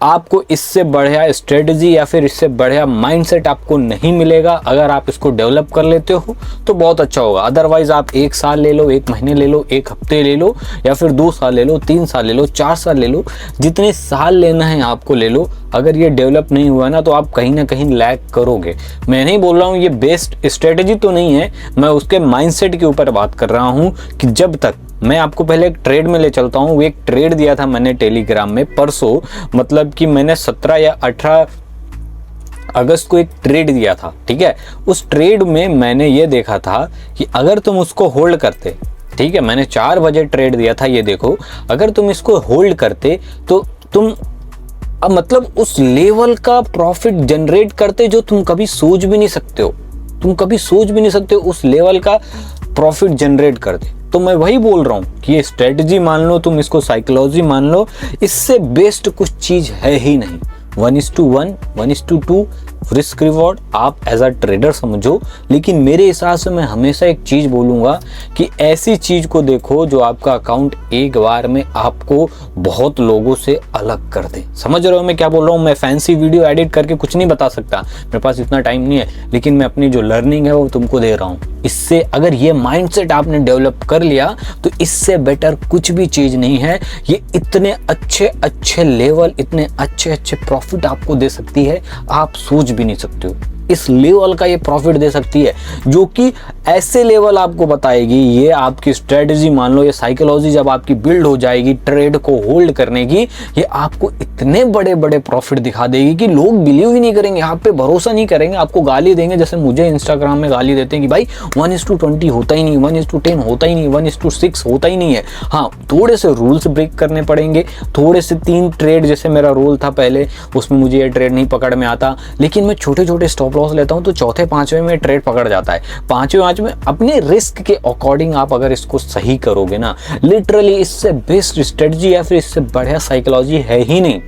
आपको इससे बढ़िया स्ट्रेटजी या फिर इससे बढ़िया माइंडसेट आपको नहीं मिलेगा। अगर आप इसको डेवलप कर लेते हो तो बहुत अच्छा होगा। अदरवाइज आप 1 साल ले लो, 1 महीने ले लो, 1 हफ्ते ले लो, या फिर 2 साल ले लो, 3 साल ले लो, 4 साल ले लो, जितने साल लेना है आपको ले लो। अगर ये डेवलप नहीं हुआ ना तो आप कहीं ना कहीं लैग करोगे। मैं नहीं बोल रहा हूँ ये बेस्ट स्ट्रेटजी तो नहीं है, मैं उसके माइंडसेट के ऊपर बात कर रहा हूँ कि जब तक मैं आपको पहले एक ट्रेड में ले चलता हूँ। वो एक ट्रेड दिया था मैंने टेलीग्राम में परसों, मतलब कि मैंने 17 या 18 अगस्त को एक ट्रेड दिया था, ठीक है। उस ट्रेड में मैंने ये देखा था कि अगर तुम उसको होल्ड करते, ठीक है, मैंने 4 बजे ट्रेड दिया था, ये देखो, अगर तुम इसको होल्ड करते तो तुम अब मतलब उस लेवल का प्रॉफिट जनरेट करते जो तुम कभी सोच भी नहीं सकते हो। तुम कभी सोच भी नहीं सकते हो उस लेवल का प्रॉफिट जनरेट करते। तो मैं वही बोल रहा हूँ कि ये स्ट्रेटजी मान लो, तुम इसको साइकोलॉजी मान लो, इससे बेस्ट कुछ चीज है ही नहीं। 1:1, 1:2 रिस्क रिवॉर्ड आप एज अ ट्रेडर समझो। लेकिन मेरे हिसाब से मैं हमेशा एक चीज बोलूंगा कि ऐसी चीज को देखो जो आपका अकाउंट एक बार में आपको बहुत लोगों से अलग कर दे। समझ रहे हो मैं क्या बोल रहा हूँ? मैं फैंसी वीडियो एडिट करके कुछ नहीं बता सकता, मेरे पास इतना टाइम नहीं है, लेकिन मैं अपनी जो लर्निंग है वो तुमको दे रहा हूँ। इससे अगर ये माइंडसेट आपने डेवलप कर लिया तो इससे बेटर कुछ भी चीज नहीं है। ये इतने अच्छे अच्छे लेवल, इतने अच्छे अच्छे प्रॉफिट आपको दे सकती है, आप सोच भी नहीं सकते हो। इस लेवल का ये प्रॉफिट दे सकती है जो कि ऐसे लेवल आपको बताएगी। ये आपकी स्ट्रेटजी मान लो, ये साइकोलॉजी जब आपकी बिल्ड हो जाएगी ट्रेड को होल्ड करने की, ये आपको इतने बड़े बड़े प्रॉफिट दिखा देगी कि लोग बिलीव ही नहीं करेंगे, आप पे भरोसा नहीं करेंगे, आपको गाली देंगे। जैसे मुझे इंस्टाग्राम में गाली देते हैं कि भाई 1:20 होता ही नहीं, 1:10 होता ही नहीं, 1:6 होता ही नहीं है। हाँ, थोड़े से रूल्स ब्रेक करने पड़ेंगे, थोड़े से 3 ट्रेड, जैसे मेरा रोल था पहले, उसमें मुझे ये ट्रेड नहीं पकड़ में आता, लेकिन मैं छोटे छोटे स्टॉप लॉस लेता हूं तो चौथे 5वें में ट्रेड पकड़ जाता है। 5वें अपने रिस्क के अकॉर्डिंग आप अगर इसको सही करोगे ना, लिटरली इससे बेस्ट स्ट्रेटजी या फिर इससे बढ़िया साइकोलॉजी है ही नहीं।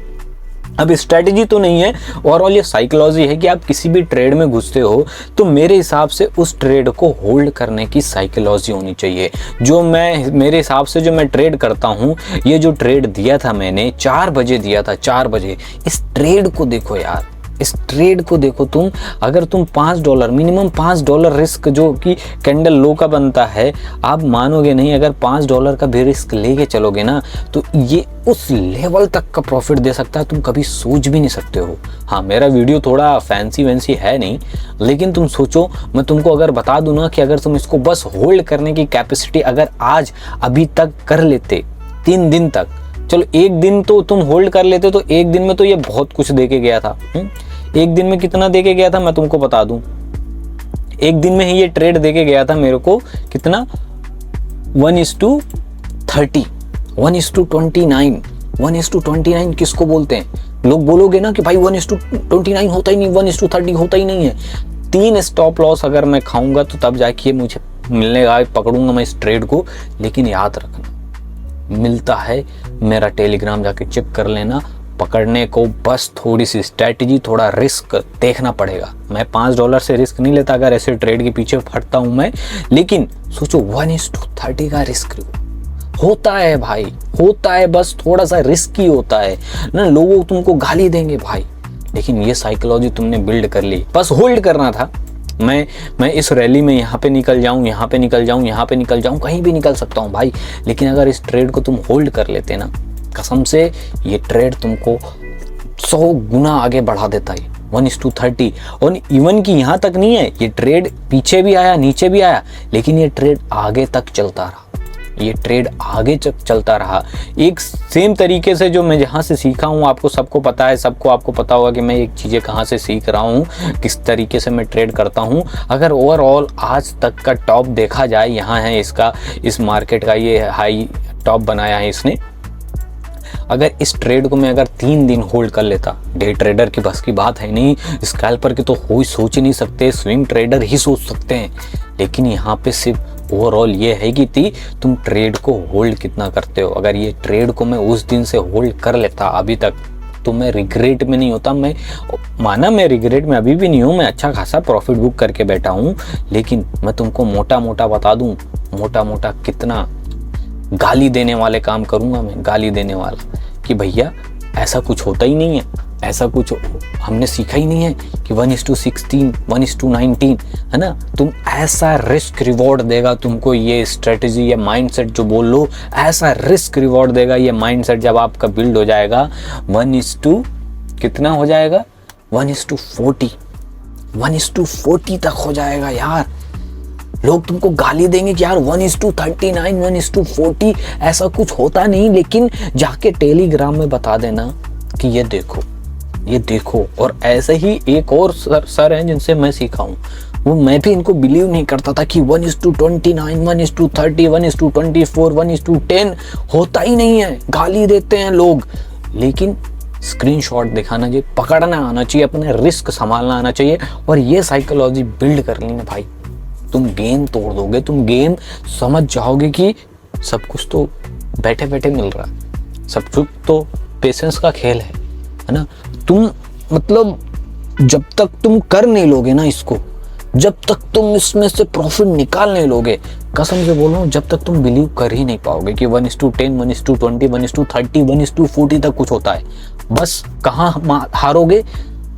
अब स्ट्रेटजी तो नहीं है, ओवरऑल ये साइकोलॉजी है कि आप किसी भी ट्रेड में घुसते हो तो मेरे हिसाब से उस ट्रेड को होल्ड करने की साइकोलॉजी होनी चाहिए। जो मैं मेरे हिसाब से जो मैं ट्रेड करता हूँ, ये जो ट्रेड दिया था मैंने 4 बजे दिया था, 4 बजे, इस ट्रेड को देखो यार, इस ट्रेड को देखो तुम। अगर तुम $5 मिनिमम $5 रिस्क जो कि कैंडल लो का बनता है, आप मानोगे नहीं, अगर $5 का भी रिस्क लेके चलोगे ना तो ये उस लेवल तक का प्रॉफिट दे सकता है, तुम कभी सोच भी नहीं सकते हो। हाँ, मेरा वीडियो थोड़ा फैंसी वैंसी है नहीं, लेकिन तुम सोचो, मैं तुमको अगर बता दूं ना कि अगर तुम इसको बस होल्ड करने की कैपेसिटी अगर आज अभी तक कर लेते, 3 दिन तक, चलो 1 दिन तो तुम होल्ड कर लेते तो 1 दिन में तो ये बहुत कुछ दे के गया था। 1 दिन में कितना दे के गया था मैं तुमको बता दूं। 1 दिन में ही ये ट्रेड दे के गया था मेरे को कितना, 1:30, 1:29। 1:29 किसको बोलते हैं? लोग बोलोगे ना कि भाई 1:29 होता ही नहीं, 1:30 होता ही नहीं है। 3 स्टॉप लॉस अगर मैं खाऊंगा तो तब जाके मुझे मिलने का, पकड़ूंगा मैं इस ट्रेड को। लेकिन याद रखना, मिलता है, मेरा टेलीग्राम जाके चेक कर लेना। पकड़ने को बस थोड़ी सी स्ट्रेटजी, थोड़ा रिस्क देखना पड़ेगा। मैं $5 से रिस्क नहीं लेता अगर ऐसे ट्रेड के पीछे फटता हूं मैं, लेकिन सोचो 1:30 का रिस्क होता है भाई, होता है, बस थोड़ा सा रिस्क ही होता है ना। लोग तुमको गाली देंगे भाई, लेकिन ये साइकोलॉजी तुमने बिल्ड कर ली, बस होल्ड करना था। मैं इस रैली में यहाँ पे निकल जाऊँ, यहाँ पे निकल जाऊँ, यहाँ पे निकल जाऊँ, कहीं भी निकल सकता हूँ भाई, लेकिन अगर इस ट्रेड को तुम होल्ड कर लेते ना, कसम से ये ट्रेड तुमको 100 गुना आगे बढ़ा देता है। 1:30 और इवन की यहाँ तक नहीं है, ये ट्रेड पीछे भी आया, नीचे भी आया, लेकिन ये ट्रेड आगे तक चलता रहा, ये ट्रेड आगे चलता रहा। एक सेम तरीके से जो मैं जहाँ से सीखा हूँ, आपको सबको पता है, आपको पता होगा कि मैं एक चीज़ें कहाँ से सीख रहा हूँ, किस तरीके से मैं ट्रेड करता हूँ। अगर ओवरऑल आज तक का टॉप देखा जाए, यहाँ है इसका, इस मार्केट का ये हाई टॉप बनाया है इसने। अगर इस ट्रेड को मैं अगर 3 दिन होल्ड कर लेता, डे ट्रेडर की बस की बात है नहीं, स्कैल्पर की तो कोई सोच ही नहीं सकते, स्विंग ट्रेडर ही सोच सकते हैं। लेकिन यहाँ पे सिर्फ ओवरऑल ये है कि तुम ट्रेड को होल्ड कितना करते हो। अगर ये ट्रेड को मैं उस दिन से होल्ड कर लेता अभी तक, तो मैं रिग्रेट में नहीं होता। मैं रिग्रेट में अभी भी नहीं हूँ, मैं अच्छा खासा प्रॉफिट बुक करके बैठा हूँ। लेकिन मैं तुमको मोटा मोटा बता दूँ, मोटा मोटा कितना गाली देने वाले काम करूंगा मैं, गाली देने वाला कि भैया ऐसा कुछ होता ही नहीं है, ऐसा कुछ हमने सीखा ही नहीं है कि 1:16, 1:19, है ना। तुम ऐसा रिस्क रिवॉर्ड देगा तुमको ये स्ट्रेटजी या माइंडसेट जो बोल लो, ऐसा रिस्क रिवॉर्ड देगा ये माइंडसेट जब आपका बिल्ड हो जाएगा 1:, कितना हो जाएगा, 1:40, 1:40 तक हो जाएगा यार। लोग तुमको गाली देंगे कि यार 1:39, 1:40 ऐसा कुछ होता नहीं, लेकिन जाके टेलीग्राम में बता देना कि ये देखो। और ऐसे ही एक और सर हैं जिनसे मैं सीखा हूँ, वो मैं भी इनको बिलीव नहीं करता था कि 1:29, 1:30, 1:24, 1:10 होता ही नहीं है, गाली देते हैं लोग। लेकिन स्क्रीनशॉट दिखाना चाहिए, पकड़ना आना चाहिए, अपने रिस्क संभालना आना चाहिए, और ये साइकोलॉजी बिल्ड कर ली ना भाई, तुम गेम तोड़ दोगे। तुम गेम समझ जाओगे कि सब कुछ तो बैठे बैठे मिल रहा है, सब कुछ तो पेशेंस का खेल है ना। तुम मतलब जब तक तुम कर नहीं लोगे ना इसको, जब तक तुम इसमें से प्रॉफिट निकाल नहीं लोगे, कसम से बोल रहा हूँ, जब तक तुम बिलीव कर ही नहीं पाओगे कि 1:10, 1:20, 1:30, 1:40 तक कुछ होता है। बस कहाँ हारोगे,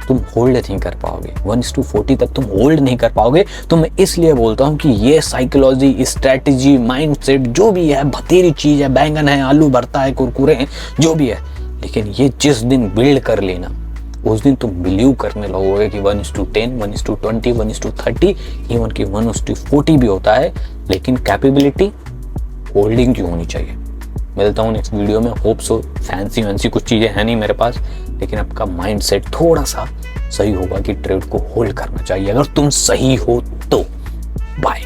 तुम होल्ड नहीं कर पाओगे, 1:40 तक तुम होल्ड नहीं कर पाओगे। तो मैं इसलिए बोलता हूँ कि ये साइकोलॉजी, स्ट्रैटेजी, माइंडसेट जो भी है, भतेरी चीज है, बैंगन है, आलू भरता है, कुरकुरे हैं, जो भी है, लेकिन ये जिस दिन बिल्ड कर लेना, उस दिन तुम बिलीव करने लगोगे कि 1:10, 1:20, 1:30, इवन कि 1:40 भी होता है, लेकिन कैपेबिलिटी होल्डिंग की होनी चाहिए। मिलता हूँ नेक्स्ट वीडियो में। Hope so. फैंसी वैंसी कुछ चीज़ें हैं नहीं मेरे पास, लेकिन आपका माइंडसेट थोड़ा सा सही होगा कि ट्रेड को होल्ड करना चाहिए, अगर तुम सही हो तो। बाय।